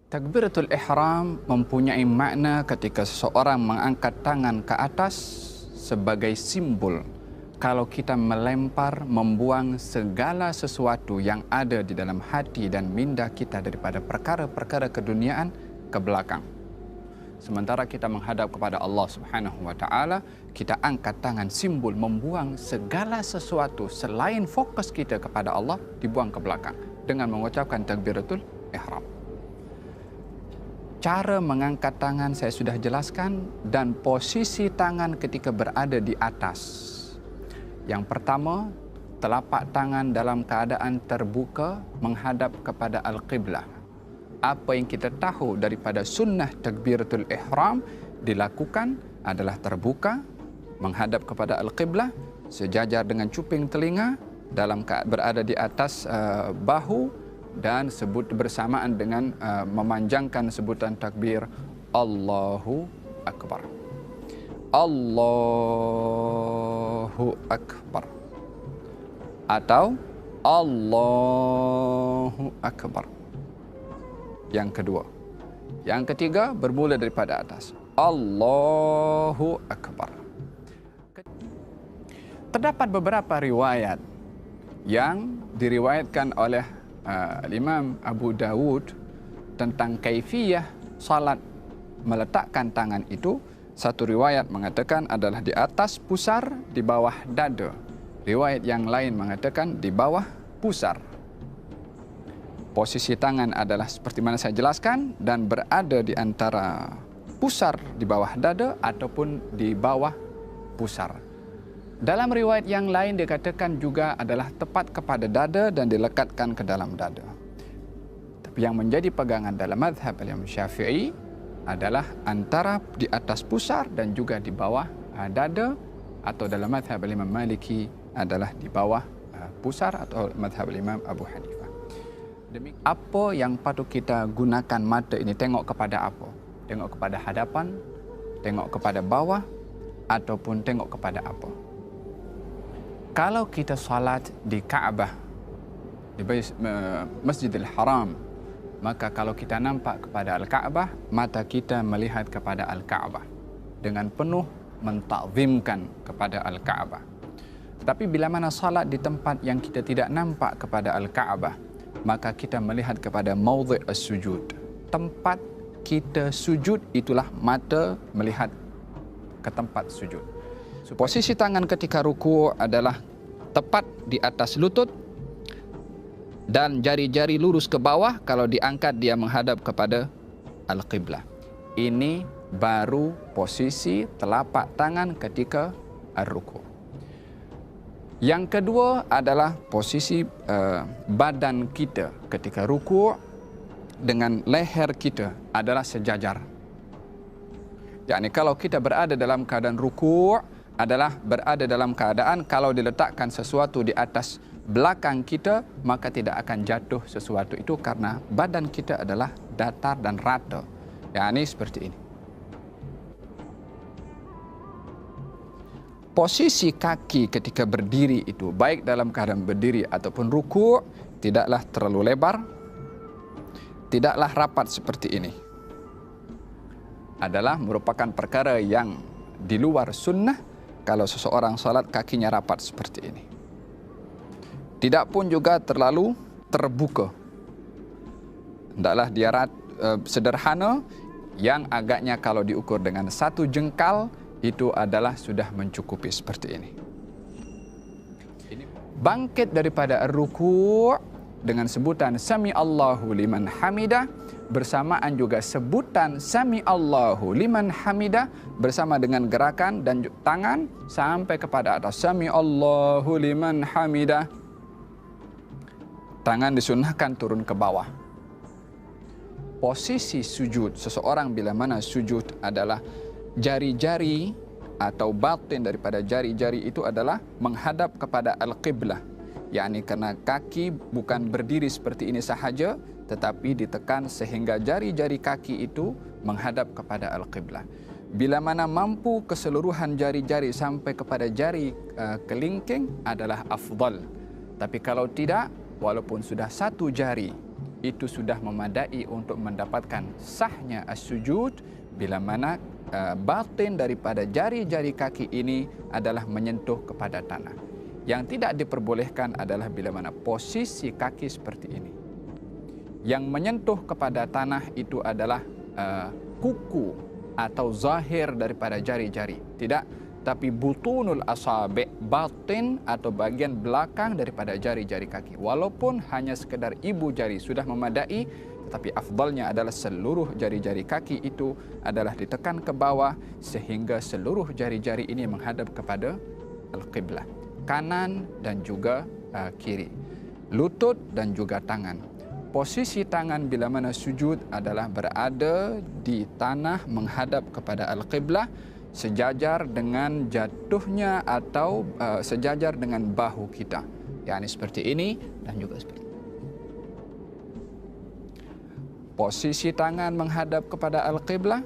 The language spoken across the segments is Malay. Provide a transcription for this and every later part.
Takbiratul ihram mempunyai makna ketika seseorang mengangkat tangan ke atas sebagai simbol kalau kita melempar, membuang segala sesuatu yang ada di dalam hati dan minda kita daripada perkara-perkara keduniaan ke belakang. Sementara kita menghadap kepada Allah Subhanahu wa taala, kita angkat tangan simbol membuang segala sesuatu selain fokus kita kepada Allah dibuang ke belakang dengan mengucapkan takbiratul ihram. Cara mengangkat tangan saya sudah jelaskan dan posisi tangan ketika berada di atas. Yang pertama, telapak tangan dalam keadaan terbuka menghadap kepada Al-Qiblah. Apa yang kita tahu daripada sunnah takbiratul ihram dilakukan adalah terbuka, menghadap kepada Al-Qiblah, sejajar dengan cuping telinga, dalam berada di atas bahu, dan sebut bersamaan dengan memanjangkan sebutan takbir Allahu Akbar. Allahu Akbar atau Allahu Akbar. Yang kedua. Yang ketiga bermula daripada atas. Allahu Akbar. Terdapat beberapa riwayat yang diriwayatkan oleh Imam Abu Dawud tentang kaifiyah salat meletakkan tangan itu. Satu riwayat mengatakan adalah di atas pusar, di bawah dada. Riwayat yang lain mengatakan di bawah pusar. Posisi tangan adalah seperti mana saya jelaskan dan berada di antara pusar di bawah dada ataupun di bawah pusar. Dalam riwayat yang lain dikatakan juga adalah tepat kepada dada dan dilekatkan ke dalam dada. Tapi yang menjadi pegangan dalam mazhab Imam Syafi'i adalah antara di atas pusar dan juga di bawah dada, atau dalam mazhab Imam Maliki adalah di bawah pusar, atau mazhab Imam Abu Hanifah. Apa yang patut kita gunakan mata ini? Tengok kepada apa? Tengok kepada hadapan, tengok kepada bawah, ataupun tengok kepada apa? Kalau kita salat di Kaabah, di Masjidil Haram, maka kalau kita nampak kepada Al-Kaabah, mata kita melihat kepada Al-Kaabah dengan penuh mentakzimkan kepada Al-Kaabah. Tetapi bila mana salat di tempat yang kita tidak nampak kepada Al-Kaabah, maka kita melihat kepada maudhi' as-sujud. Tempat kita sujud itulah mata melihat ke tempat sujud. Posisi tangan ketika ruku' adalah tepat di atas lutut dan jari-jari lurus ke bawah. Kalau diangkat dia menghadap kepada Al-Qiblah. Ini baru posisi telapak tangan ketika ar-ruku'. Yang kedua adalah posisi badan kita ketika ruku' dengan leher kita adalah sejajar. Yakni kalau kita berada dalam keadaan ruku' adalah berada dalam keadaan kalau diletakkan sesuatu di atas belakang kita, maka tidak akan jatuh sesuatu itu karena badan kita adalah datar dan rata. Yakni seperti ini. Posisi kaki ketika berdiri itu, baik dalam keadaan berdiri ataupun ruku', tidaklah terlalu lebar, tidaklah rapat seperti ini. Adalah merupakan perkara yang di luar sunnah kalau seseorang salat kakinya rapat seperti ini. Tidak pun juga terlalu terbuka. Hendaklah dia sederhana, yang agaknya kalau diukur dengan satu jengkal itu adalah sudah mencukupi seperti ini. Bangkit daripada ar-ruku' dengan sebutan Sami Allahu liman hamidah, bersamaan juga sebutan Sami Allahu liman hamidah bersama dengan gerakan dan tangan sampai kepada atas Sami Allahu liman hamidah. Tangan disunahkan turun ke bawah. Posisi sujud seseorang bila mana sujud adalah jari-jari atau batin daripada jari-jari itu adalah menghadap kepada Al-Qiblah. yakni karena kaki bukan berdiri seperti ini sahaja, tetapi ditekan sehingga jari-jari kaki itu menghadap kepada Al-Qiblah. Bila mana mampu keseluruhan jari-jari sampai kepada jari kelingking adalah afdal. Tapi kalau tidak, walaupun sudah satu jari itu sudah memadai untuk mendapatkan sahnya as-sujud bila mana batin daripada jari-jari kaki ini adalah menyentuh kepada tanah. Yang tidak diperbolehkan adalah bila mana posisi kaki seperti ini. Yang menyentuh kepada tanah itu adalah kuku atau zahir daripada jari-jari. Tidak, tapi butunul asabi', batin atau bagian belakang daripada jari-jari kaki. Walaupun hanya sekedar ibu jari sudah memadai, tetapi afdalnya adalah seluruh jari-jari kaki itu adalah ditekan ke bawah sehingga seluruh jari-jari ini menghadap kepada al-qiblah, kanan dan juga kiri, lutut dan juga tangan. Posisi tangan bila mana sujud adalah berada di tanah menghadap kepada al-qiblah, sejajar dengan jatuhnya atau sejajar dengan bahu kita. yakni seperti ini dan juga seperti ini. Posisi tangan menghadap kepada al-qiblah.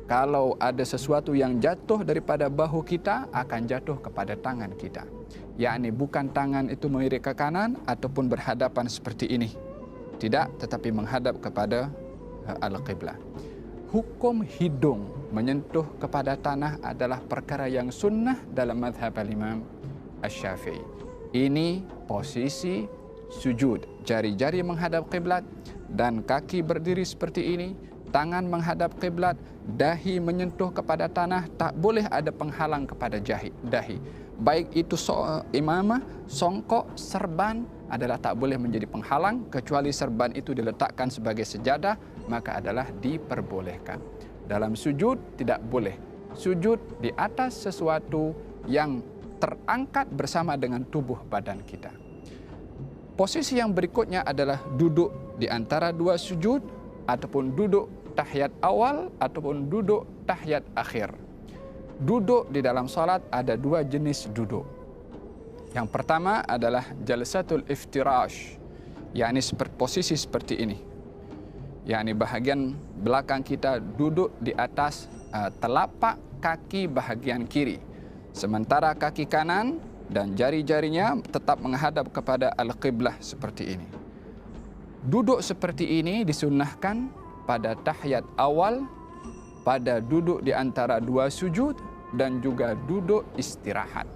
Kalau ada sesuatu yang jatuh daripada bahu kita, akan jatuh kepada tangan kita. Yakni bukan tangan itu melirik ke kanan ataupun berhadapan seperti ini. Tidak, tetapi menghadap kepada al-qiblah. Hukum hidung menyentuh kepada tanah adalah perkara yang sunnah dalam mazhab al-Imam Asy-Syafi'i. Ini posisi sujud. Jari-jari menghadap qiblat dan kaki berdiri seperti ini. Tangan menghadap qiblat, dahi menyentuh kepada tanah, tak boleh ada penghalang kepada dahi. Baik itu imamah, songkok, serban adalah tak boleh menjadi penghalang, kecuali serban itu diletakkan sebagai sejadah, maka adalah diperbolehkan. Dalam sujud tidak boleh sujud di atas sesuatu yang terangkat bersama dengan tubuh badan kita. Posisi yang berikutnya adalah duduk di antara dua sujud ataupun duduk tahiyat awal ataupun duduk tahiyat akhir. Duduk di dalam salat ada dua jenis duduk. Yang pertama adalah jalsatul iftirash, yakni posisi seperti ini. Yakni bahagian belakang kita duduk di atas telapak kaki bahagian kiri. Sementara kaki kanan dan jari-jarinya tetap menghadap kepada al-qiblah seperti ini. Duduk seperti ini disunnahkan pada tahiyat awal, pada duduk di antara dua sujud dan juga duduk istirahat.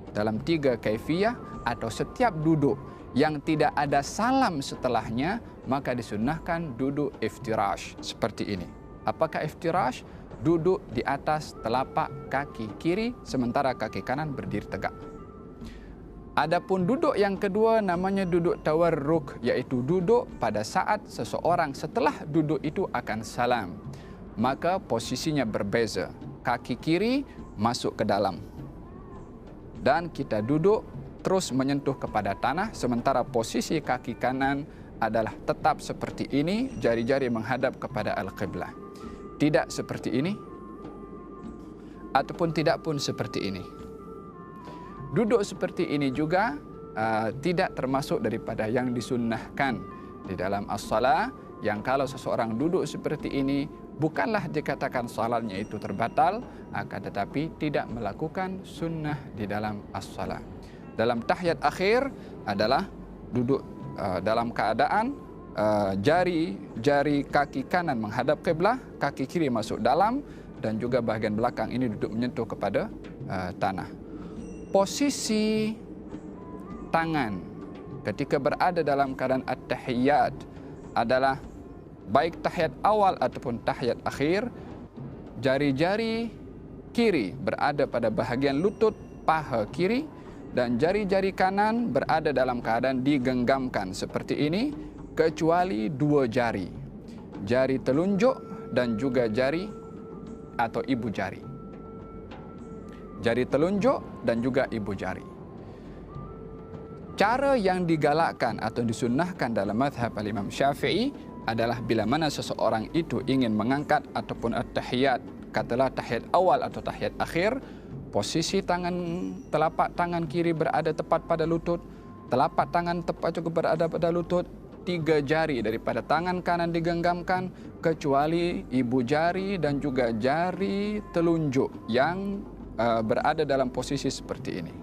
Dalam tiga kaifiyah atau setiap duduk yang tidak ada salam setelahnya, maka disunnahkan duduk iftirash seperti ini. Apakah iftirash? Duduk di atas telapak kaki kiri sementara kaki kanan berdiri tegak. Adapun duduk yang kedua namanya duduk tawarruk, iaitu duduk pada saat seseorang setelah duduk itu akan salam. Maka posisinya berbeza. Kaki kiri masuk ke dalam. Dan kita duduk terus menyentuh kepada tanah, sementara posisi kaki kanan adalah tetap seperti ini, jari-jari menghadap kepada al-qiblah. Tidak seperti ini, ataupun tidak pun seperti ini. Duduk seperti ini juga tidak termasuk daripada yang disunnahkan di dalam as-salah, yang kalau seseorang duduk seperti ini bukanlah dikatakan salatnya itu terbatal, akan tetapi tidak melakukan sunnah di dalam as-salah. Dalam tahiyat akhir adalah duduk dalam keadaan jari kaki kanan menghadap qiblah, kaki kiri masuk dalam, dan juga bahagian belakang ini duduk menyentuh kepada tanah. Posisi tangan ketika berada dalam keadaan at-tahiyyat adalah baik tahiyat awal ataupun tahiyat akhir, jari-jari kiri berada pada bahagian lutut paha kiri dan jari-jari kanan berada dalam keadaan digenggamkan seperti ini, kecuali dua jari, jari telunjuk dan juga jari atau ibu jari. Jari telunjuk dan juga ibu jari. Cara yang digalakkan atau disunnahkan dalam mazhab al-Imam Syafi'i adalah bila mana seseorang itu ingin mengangkat ataupun at-tahiyat, katalah tahiyat awal atau tahiyat akhir, posisi telapak tangan kiri berada tepat pada lutut, telapak tangan tepat juga berada pada lutut, tiga jari daripada tangan kanan digenggamkan, kecuali ibu jari dan juga jari telunjuk yang berada dalam posisi seperti ini.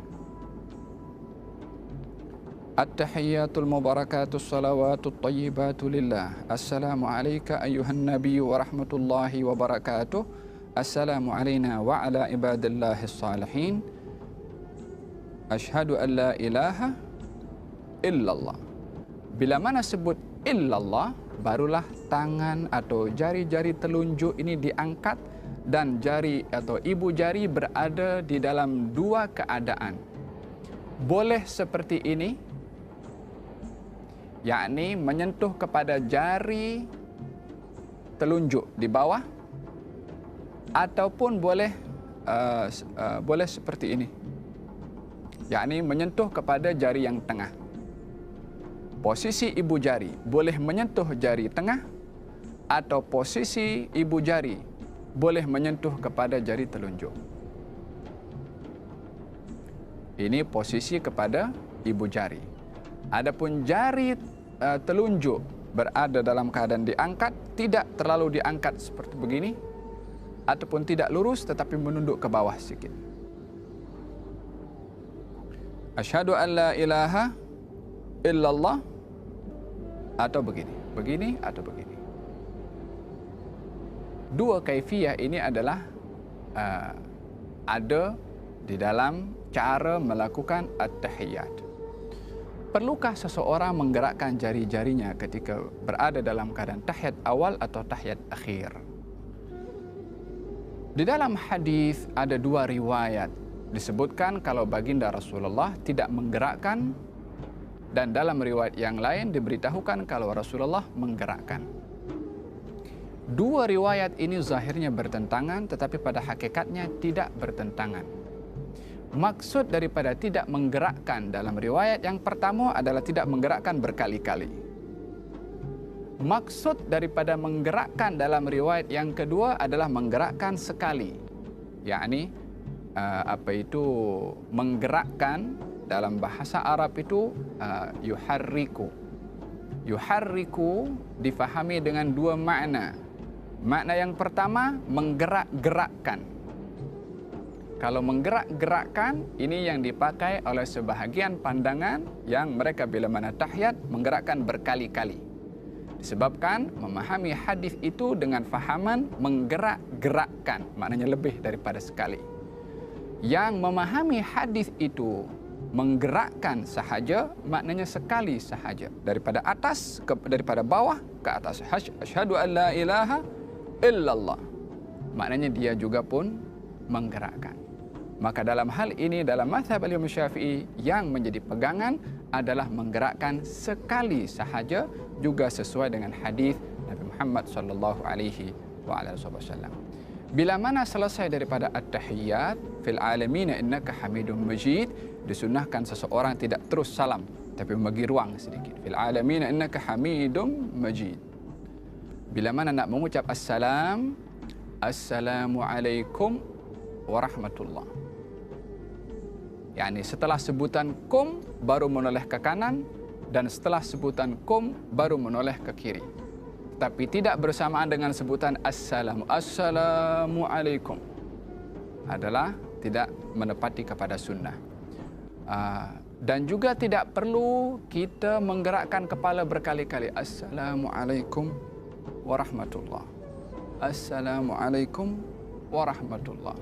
At-tahiyyatul mubarakatus salawatut tayyibatu lillah. Assalamu alayka ayyuhan nabiyyu wa rahmatullahi wa barakatuh. Assalamu alayna wa ala ibadillahis salihin. Ashhadu an la ilaha illallah. Bila mana sebut illallah, barulah tangan atau jari-jari telunjuk ini diangkat dan jari atau ibu jari berada di dalam dua keadaan. Boleh seperti ini, yakni menyentuh kepada jari telunjuk di bawah, ataupun boleh seperti ini, yakni menyentuh kepada jari yang tengah. Posisi ibu jari boleh menyentuh jari tengah, atau posisi ibu jari boleh menyentuh kepada jari telunjuk. Ini posisi kepada ibu jari. Adapun jari telunjuk berada dalam keadaan diangkat, tidak terlalu diangkat seperti begini, ataupun tidak lurus tetapi menunduk ke bawah sedikit. Asyhadu an la ilaha illallah, atau begini atau begini. Dua kaifiyah ini adalah ada di dalam cara melakukan at-tahiyyat. Perlukah seseorang menggerakkan jari-jarinya ketika berada dalam keadaan tahiyat awal atau tahiyat akhir? Di dalam hadis ada dua riwayat disebutkan kalau baginda Rasulullah tidak menggerakkan, dan dalam riwayat yang lain diberitahukan kalau Rasulullah menggerakkan. Dua riwayat ini zahirnya bertentangan, tetapi pada hakikatnya tidak bertentangan. Maksud daripada tidak menggerakkan dalam riwayat yang pertama adalah tidak menggerakkan berkali-kali. Maksud daripada menggerakkan dalam riwayat yang kedua adalah menggerakkan sekali. Yakni menggerakkan dalam bahasa Arab itu yuharriku. Yuharriku difahami dengan dua makna. Makna yang pertama, menggerak-gerakkan. Kalau menggerak-gerakkan, ini yang dipakai oleh sebahagian pandangan yang mereka bila mana tahiyat menggerakkan berkali-kali. Disebabkan memahami hadis itu dengan fahaman menggerak-gerakkan, maknanya lebih daripada sekali. Yang memahami hadis itu menggerakkan sahaja, maknanya sekali sahaja, daripada atas daripada bawah ke atas. Asyhadu an la ilaha illallah, maknanya dia juga pun menggerakkan. Maka dalam hal ini, dalam mazhab Imam Syafi'i, yang menjadi pegangan adalah menggerakkan sekali sahaja, juga sesuai dengan hadis Nabi Muhammad sallallahu alaihi wasallam. Bila mana selesai daripada at-tahiyyat fil alamin innaka hamidum majid, disunnahkan seseorang tidak terus salam tapi membagi ruang sedikit. Fil alamin innaka hamidum majid. Bila mana nak mengucap assalam, assalamualaikum warahmatullah. Yani setelah sebutan kum baru menoleh ke kanan, dan setelah sebutan kum baru menoleh ke kiri. Tapi tidak bersamaan dengan sebutan assalamualaikum. Adalah tidak menepati kepada sunnah. Dan juga tidak perlu kita menggerakkan kepala berkali-kali. Assalamualaikum warahmatullah. Assalamualaikum warahmatullah.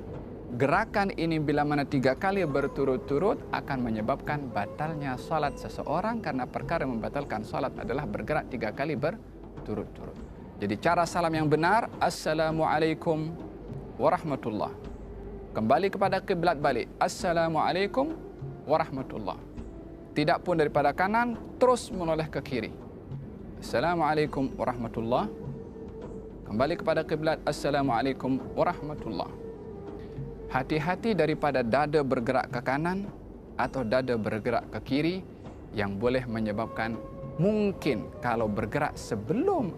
Gerakan ini bila mana 3 kali berturut-turut akan menyebabkan batalnya salat seseorang, karena perkara membatalkan salat adalah bergerak 3 kali berturut-turut. Jadi cara salam yang benar, assalamualaikum warahmatullah. Kembali kepada kiblat balik, assalamualaikum warahmatullah. Tidak pun daripada kanan terus menoleh ke kiri. Assalamualaikum warahmatullah. Kembali kepada kiblat, assalamualaikum warahmatullah. Hati-hati daripada dada bergerak ke kanan atau dada bergerak ke kiri, yang boleh menyebabkan, mungkin kalau bergerak sebelum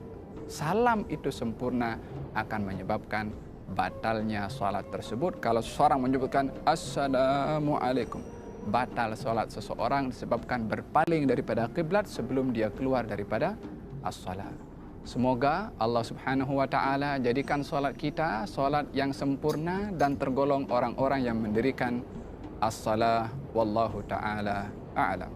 salam itu sempurna, akan menyebabkan batalnya salat tersebut. Kalau seseorang menyebutkan assalamualaikum, batal salat seseorang disebabkan berpaling daripada kiblat sebelum dia keluar daripada as-salat. Semoga Allah Subhanahu wa taala jadikan solat kita solat yang sempurna dan tergolong orang-orang yang mendirikan as-salah. Wallahu taala a'lam.